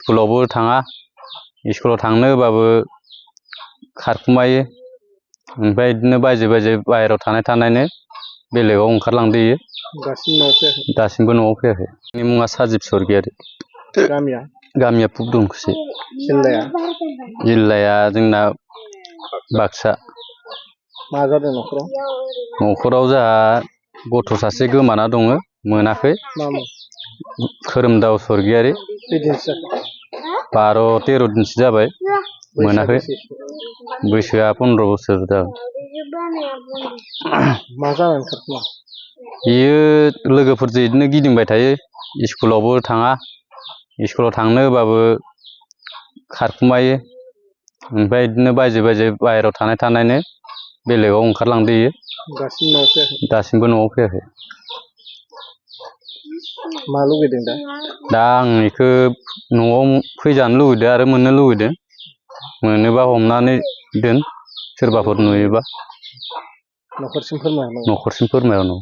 स्कुलावबो थाङा स्कुलाव थांनो होबाबो खारखुमायो ओमफ्राय बिदिनो बायजो बाहेरायाव थानायनो बेलेगाव ओंखारलांदो इयो दासिमबो न'आव फैयाखै आंनि मुङा साजिब स्वर्गियारि गामिया पुगदुमखुसि जिल्लाया जोंना बाक्सा मा जादों न'खराव जोंहा गथ' सासे गोमाना दङ मोनाखै खोरोमदाव स्वर्गियारि 12-13 दिनसो जाबाय मोनाखै बैसोआ 15 बोसोर जाबाय बियो लोगोफोरजों बिदिनो गिदिंबाय थायो स्कुलावबो थाङा स्कुलाव थांनो होबाबो खारखुमायो ओमफ्राय बिदिनो बायजो बाहेरायाव थानायनो बेलेगाव ओंखारलांदो इयो दासिमबो न'आव फैयाखै मा लुगैदों दा आं बेखौ न'आव फैजानो लुगैदों आरो मोननो लुगैदों मोनोबा हमनानै दोन सोरबाफोर नुयोबा न'खरसिम फोरमायहरनांगौ न'खरसिम फोरमायहरनांगौ